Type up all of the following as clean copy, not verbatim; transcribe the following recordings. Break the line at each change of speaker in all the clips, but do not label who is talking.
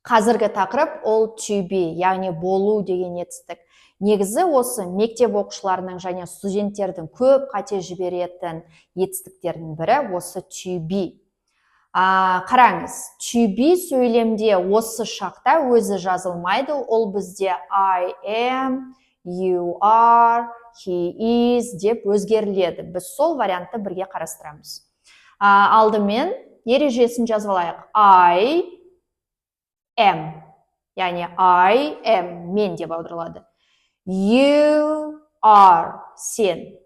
Қазіргі тақырып ол to be, яғни болу деген етістік. Негізі осы мектеп оқушыларының және студенттердің көп қате жіберетін етістіктердің бірі осы to be. Қараңыз, to be сөйлемде осы шақта өзі жазылмайды, ол бізде I am, you are, he is деп өзгеріледі. Біз сол вариантты бірге қарастырамыз. Алдымен ережесін жазып алайық. I am, яғни I am, мен деп аударылады. You are, сен.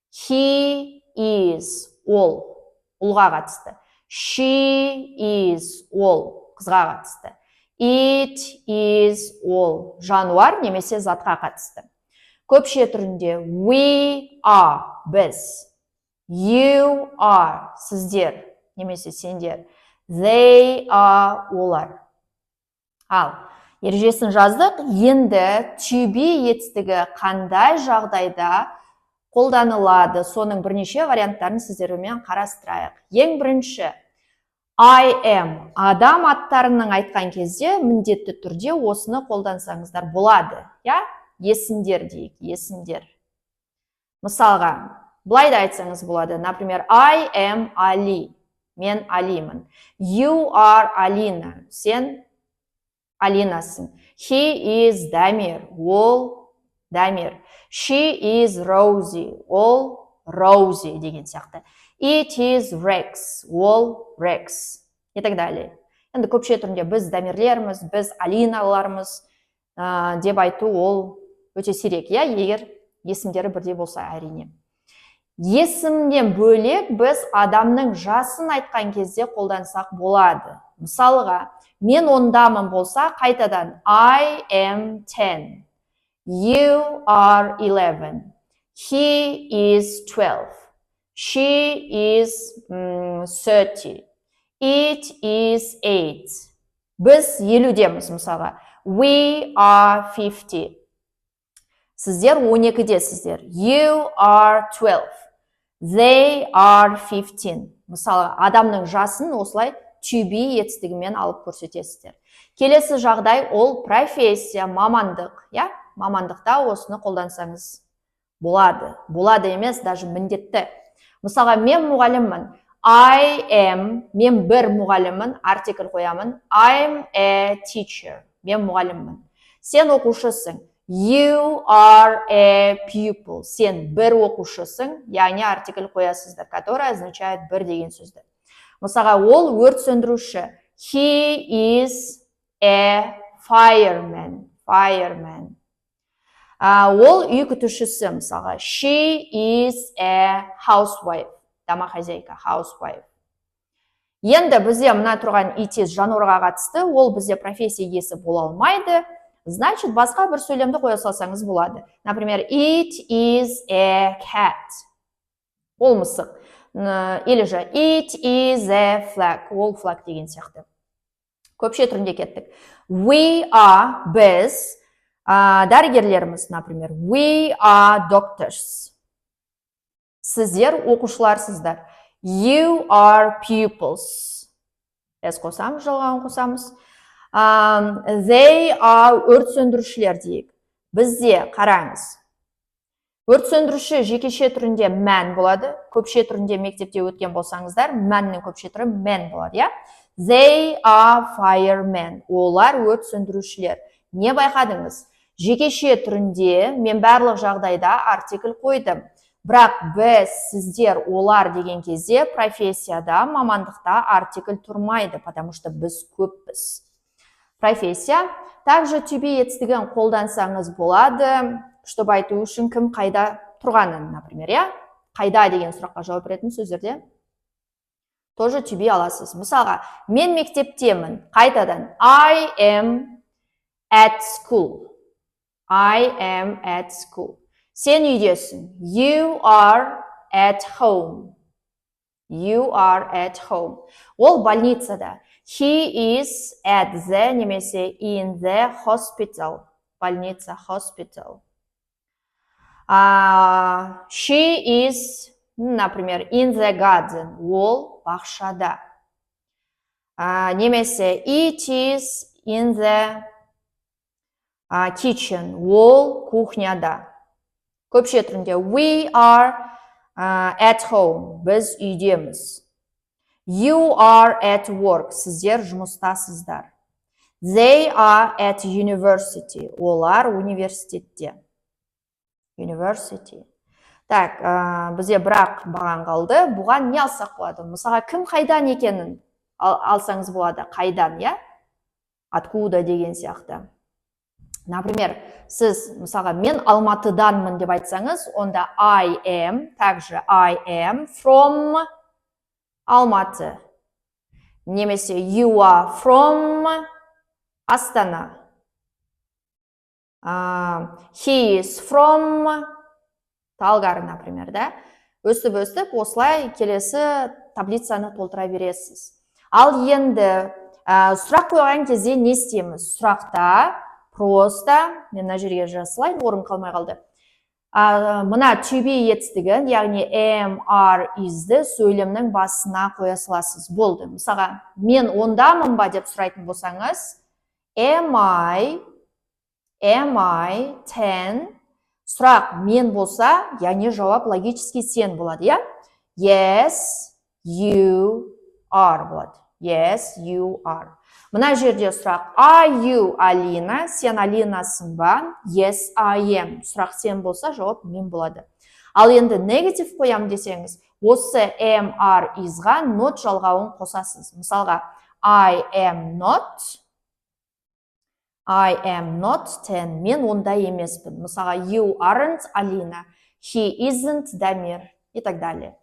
He is, ол, ұлға қатысты. She is, ол, қызға қатысты. It is, ол, жануар немесе затқа қатысты. Көпше түрінде we are, біз. You are, сіздер немесе сендер. They are, олар. Ал, ережесін жаздық. Енді to be етістігі қандай жағдайда қолданылады, соның бірнеше варианттарын сіздермен қарастырайық. Ең бірінші, I am, адам аттарының айтқан кезде міндетті түрде осыны қолдансаңыздар болады. Есімдер дейік, есімдер. Мысалға, былай да айтсаңыз болады. Например, I am Ali, мен Алимын. You are Alina, сен Алинасың. He is Дамир, ол Дамир. She is Rosie, ол Роузи деген сияқты. It is Rex, ол Rex, и так далее. Енді көпше түрінде біз Дамирлерміз, біз Алиналармыз деп айту ол өте сирек, егер есімдері бірдей болса әрине. Есімнен бөлек біз адамның жасын айтқан кезде қолдансақ болады. Мысалға, мен ондамын болса, қайтадан I am 10. You are 11. He is 12. She is 30. It is 8. Біз 50-деміз, мысалға. We are 50. Сіздер 12-десіздер. You are 12. They are 15. Мысалы, адамның жасын осылай to be етістігімен алып көрсетесіздер. Келесі жағдай ол профессия, мамандық. Мамандықта осыны қолдансаңыз болады. Болады емес, даже міндетті. Мысалға, мен мұғаліммін. I am, мен бір мұғаліммін, артикль қоямын. I'm a teacher, мен мұғаліммін. Сен оқушысың. You are a pupil, сен бір оқушысың, яғни артикль қоясыздар, который означает бір деген сөзді. Мысалға, ол өрт сөндіруші. He is a fireman. Ол үй күтушісі, мысалға. She is a housewife. Домохозяйка, housewife. Енді бізде мына тұрған it is жануарға қатысты, ол бізде профессия иесі бола алмайды. Значит, басқа бір сөйлемді қоя салсаңыз болады. Например, it is a cat. Ол мысық. Или же it is a flag. Ол флаг деген сияқты. Көпше түрінде кеттік. We are, біз, дәрігерлеріміз, например. We are doctors. Сіздер оқушыларсыздар. You are pupils. С қосамыз, жалғауын қосамыз. They are өрт сөндірушілер дейік. Бізде қараңыз. Өрт сөндіруші жекеше түрінде man болады. Көпше түрінде мектепте өткен болсаңыздар, manнің көпше түрі man болады, They are firemen. Олар өрт сөндірушілер. Не байқадыңыз? Жекеше түрінде мен барлық жағдайда артикль қойдым. Бірақ біз, сіздер, олар деген кезде профессияда, мамандықта артикль тұрмайды, потому что біз көппіз. Профессия. Также to be етістігін қолдансаңыз болады, чтобы айту үшін кім қайда тұрғанын, например, қайда деген сұраққа жауап беретін сөздерде тоже to be аласыз. Мысалға, мен мектептемін. Қайтадан I am at school. I am at school. Сен үйдесің. You are at home. You are at home. Ол больницада. He is at the немесе in the hospital. Больница, hospital. She is, например, in the garden. Ол бақшада. Немесе it is in the kitchen. Ол кухняда. Көпше түрінде we are at home. Біз үйдеміз. You are at work. Сіздер жұмыстасыздар. They are at university. Олар университетте. University. Так, бізде бірақ баған қалды. Бұған не алсақ болады? Мысалға, кім қайдан екенін алсаңыз болады. Қайдан, я? Откуда деген сияқты. Например, сіз, мысалға, мен Алматыданмын деп айтсаңыз, онда I am, также I am from Алматы. Немесе you are from Астана. He is from Талгар, например, да? Өстіп, осылай келесі таблицаны толтыра бересіз. Ал енді сұрақ қойған кезде не істейміз? Сұрақта просто, мен мына жерге жазылайын, орын қалмай қалды. Мына to be етістігін, яғни am, are, is'ді сөйлемнің басына қоя саласыз. Болды. Мысалға, мен ондамын ба деп сұрайтын болсаңыз, am I 10? Сұрақ мен болса, яғни жауап логически сен болады, я? Yes, you are болады. Yes, you are. Мына жерде сұрақ, are you Алина? Сен Алинасың ба? Yes, I am. Сұрақ сен болса, жауап мен болады. Ал енді негатив қоям десеңіз, осы am, are, isға not жалғауын қосасыз. Мысалға, I am not 10. Мен онда емеспін. Мысалға, you aren't Алина. He isn't Дамир. И так далее.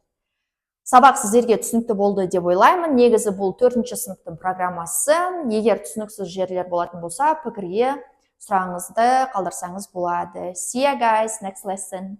Сабақ сіздерге түсінікті болды деп ойлаймын. Негізі бұл 4-ші сыныптың программасы. Егер түсініксіз жерлер болатын болса, пікірге сұрағыңызды қалдырсаңыз болады. See you guys, next lesson.